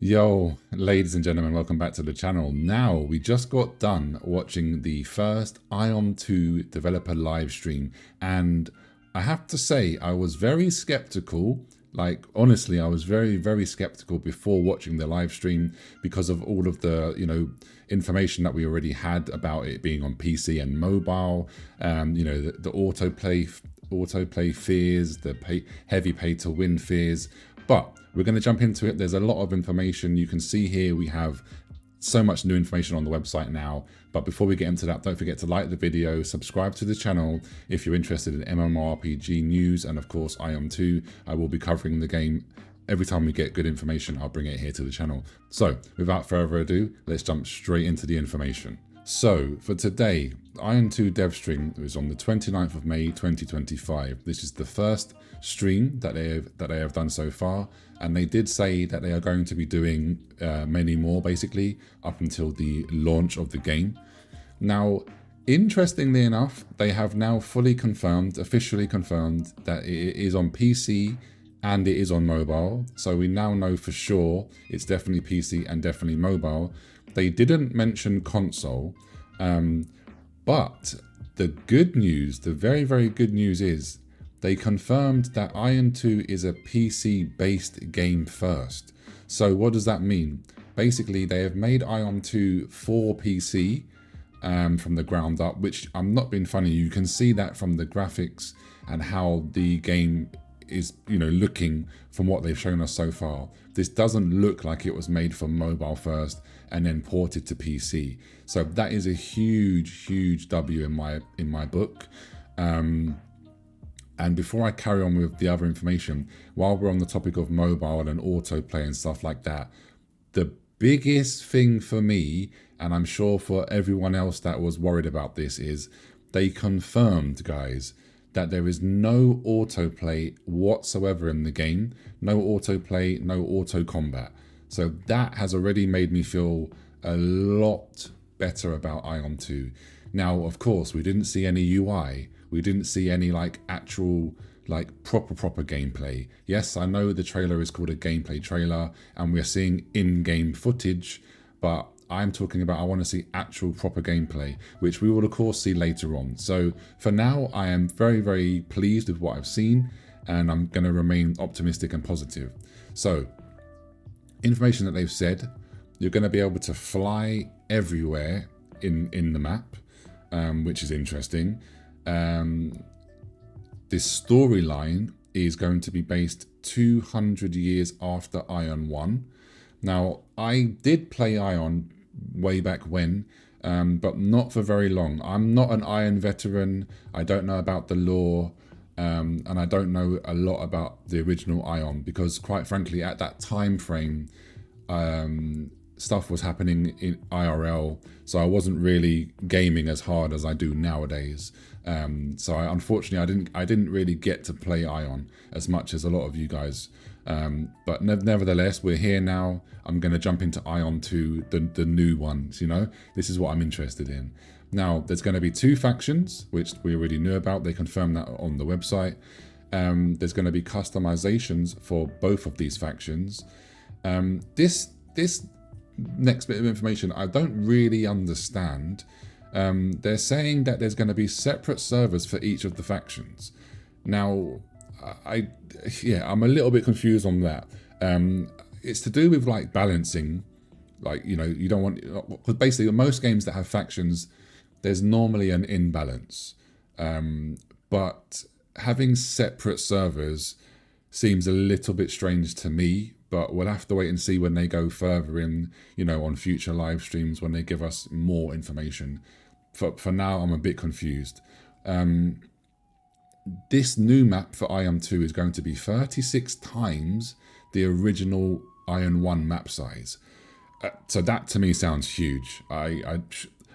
Yo, ladies and gentlemen, welcome back to the channel. Now, we just got done watching the first Aion 2 developer live stream, and I have to say, I was very skeptical. Like, honestly, I was very skeptical before watching the live stream because of all of the, information that we already had about it being on PC and mobile, the autoplay fears, the heavy pay to win fears. But we're going to jump into it. There's a lot of information. You can see here we have so much new information on the website now. But before we get into that, don't forget to like the video, subscribe to the channel if you're interested in MMORPG news, and of course Aion 2. I will be covering the game. Every time we get good information, I'll bring it here to the channel. So without further ado, let's jump straight into the information. So for today, Aion 2 dev stream was on the 29th of May 2025. This is the first stream that they have done so far, and they did say that they are going to be doing many more, basically up until the launch of the game. Now, interestingly enough, they have now officially confirmed that it is on PC and it is on mobile. So we now know for sure it's definitely PC and definitely mobile. They didn't mention console, but the good news, the very good news is they confirmed that Aion 2 is a PC-based game first. So what does that mean? Basically, they have made Aion 2 for PC from the ground up, which I'm not being funny. You can see that from the graphics and how the game is, looking from what they've shown us so far. This doesn't look like it was made for mobile first and then ported to PC. So that is a huge W in my book. And before I carry on with the other information, while we're on the topic of mobile and autoplay and stuff like that, the biggest thing for me, and I'm sure for everyone else that was worried about this, is they confirmed, guys, that there is no autoplay whatsoever in the game. No autoplay, no auto combat. So that has already made me feel a lot better about Aion 2. Now, of course, we didn't see any UI. We didn't see any actual proper gameplay. Yes, I know the trailer is called a gameplay trailer and we're seeing in-game footage, but I'm talking about, I want to see actual proper gameplay, which we will of course see later on. So for now, I am very pleased with what I've seen, and I'm going to remain optimistic and positive. So information that they've said, you're going to be able to fly everywhere in the map, which is interesting. This storyline is going to be based 200 years after Aion 1. Now, I did play Aion way back when, but not for very long. I'm not an Aion veteran. I don't know about the lore, and I don't know a lot about the original Aion because, quite frankly, at that time frame, stuff was happening in IRL, so I wasn't really gaming as hard as I do nowadays. So unfortunately, I didn't really get to play Aion as much as a lot of you guys. But nevertheless, we're here now. I'm going to jump into Aion 2, the new ones. This is what I'm interested in. Now, there's going to be 2 factions, which we already knew about. They confirmed that on the website. There's going to be customizations for both of these factions. This next bit of information I don't really understand. They're saying that there's going to be separate servers for each of the factions. Now, I'm a little bit confused on that. It's to do with balancing, you don't want, because basically most games that have factions, there's normally an imbalance. But having separate servers seems a little bit strange to me, but we'll have to wait and see when they go further in, on future live streams, when they give us more information. For now, I'm a bit confused. This new map for Aion 2 is going to be 36 times the original Aion 1 map size. So that to me sounds huge. I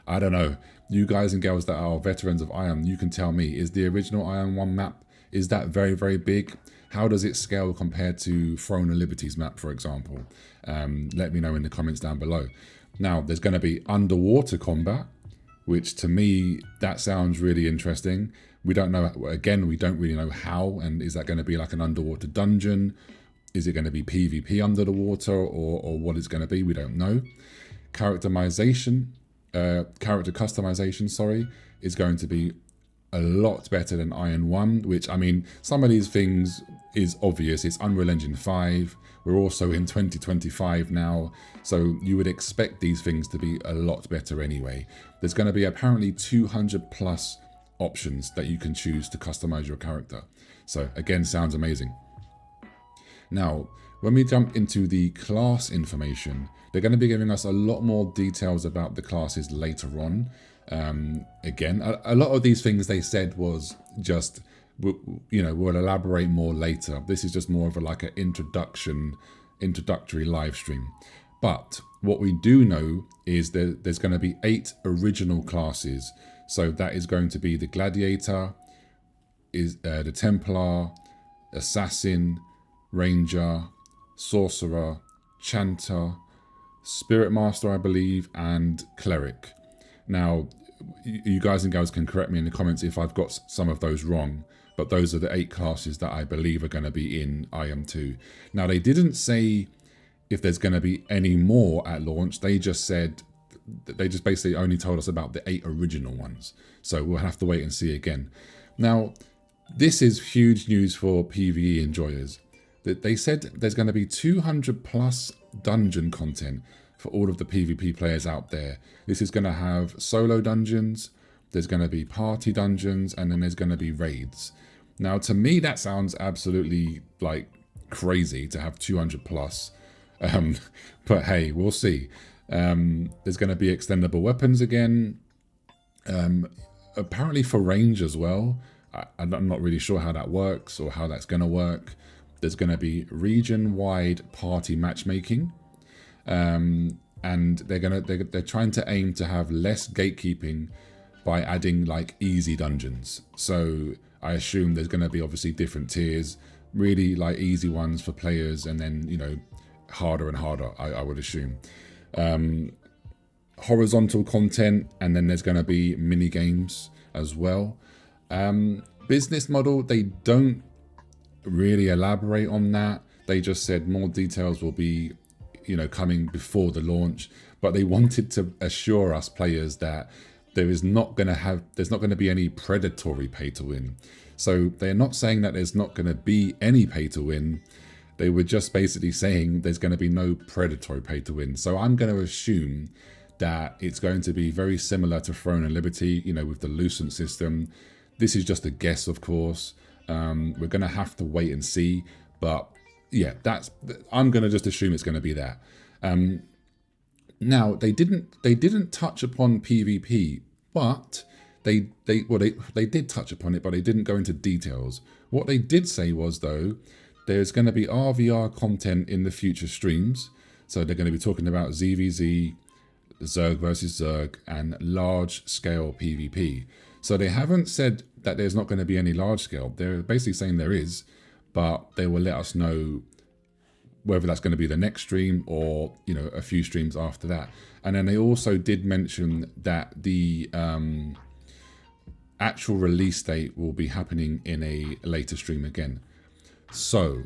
don't know. You guys and girls that are veterans of Aion, you can tell me, is the original Aion 1 map, is that very big? How does it scale compared to Throne of Liberty's map, for example? Let me know in the comments down below. Now, there's going to be underwater combat, which to me, that sounds really interesting. We don't know, again, we don't really know how, and is that going to be like an underwater dungeon? Is it going to be PvP under the water, or what it's going to be? We don't know. Character customization, sorry, is going to be a lot better than Aion 1, which, I mean, some of these things is obvious. It's Unreal Engine 5. We're also in 2025 now, so you would expect these things to be a lot better anyway. There's going to be apparently 200 plus options that you can choose to customize your character. So again, sounds amazing. Now, when we jump into the class information, they're going to be giving us a lot more details about the classes later on. Again, a lot of these things they said was just, you know, we'll elaborate more later. This is just more of a, like an introductory live stream. But what we do know is that there's going to be 8 original classes. So that is going to be the Gladiator, the Templar, Assassin, Ranger, Sorcerer, Chanter, Spirit Master, I believe, and Cleric. Now, you guys and girls can correct me in the comments if I've got some of those wrong, but those are the 8 classes that I believe are going to be in Aion 2. Now, they didn't say if there's going to be any more at launch. They just basically only told us about the 8 original ones. So we'll have to wait and see again. Now, this is huge news for PvE enjoyers. They said there's going to be 200 plus dungeon content for all of the PvP players out there. This is going to have solo dungeons, there's going to be party dungeons, and then there's going to be raids. Now, to me, that sounds absolutely like crazy to have 200 plus. But hey, we'll see. There's going to be extendable weapons again. Apparently for range as well. I'm not really sure how that works or how that's going to work. There's going to be region-wide party matchmaking. And they're trying to aim to have less gatekeeping by adding like easy dungeons. So I assume there's going to be obviously different tiers, really like easy ones for players, and then, you know, harder and harder, I would assume. Horizontal content, and then there's going to be mini games as well. Business model, they don't really elaborate on that. They just said more details will be, you know, coming before the launch, but they wanted to assure us players that there's not going to be any predatory pay to win. So they're not saying that there's not going to be any pay to win. They were just basically saying there's going to be no predatory pay to win. So I'm going to assume that it's going to be very similar to Throne and Liberty, you know, with the Lucent system. This is just a guess, of course. We're going to have to wait and see, but yeah, I'm going to just assume it's going to be that. Now they didn't touch upon PvP, but they did touch upon it, but they didn't go into details. What they did say was, though, there's going to be RVR content in the future streams. So they're going to be talking about ZVZ, Zerg versus Zerg, and large scale PvP. So they haven't said that there's not going to be any large scale. They're basically saying there is, but they will let us know whether that's going to be the next stream or, you know, a few streams after that. And then they also did mention that the actual release date will be happening in a later stream again. So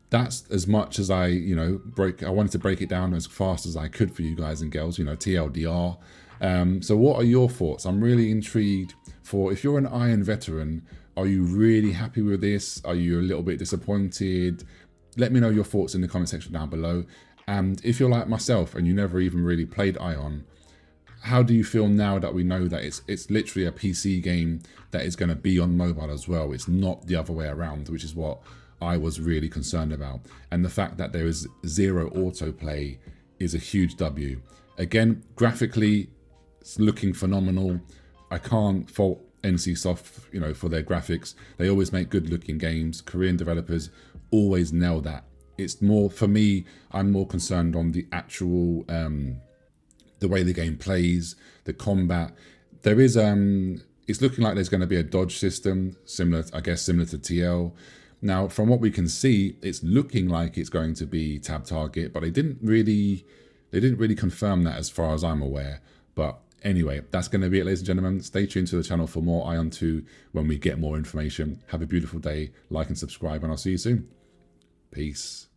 that's as much as I wanted to break it down as fast as I could for you guys and girls, you know, TLDR. So what are your thoughts? I'm really intrigued for, if you're an Aion veteran, are you really happy with this? Are you a little bit disappointed? Let me know your thoughts in the comment section down below. And if you're like myself and you never even really played Aion, how do you feel now that we know that it's literally a PC game that is going to be on mobile as well? It's not the other way around, which is what I was really concerned about. And the fact that there is 0 autoplay is a huge W. Again, graphically, it's looking phenomenal. I can't fault NCSoft, you know, for their graphics. They always make good looking games. Korean developers always nail that. It's more, for me, I'm more concerned on the actual, the way the game plays, the combat. There is, it's looking like there's going to be a dodge system, similar to TL. Now, from what we can see, it's looking like it's going to be tab target, but they didn't really confirm that as far as I'm aware. But anyway, that's going to be it, ladies and gentlemen. Stay tuned to the channel for more Aion 2 when we get more information. Have a beautiful day, like and subscribe, and I'll see you soon. Peace.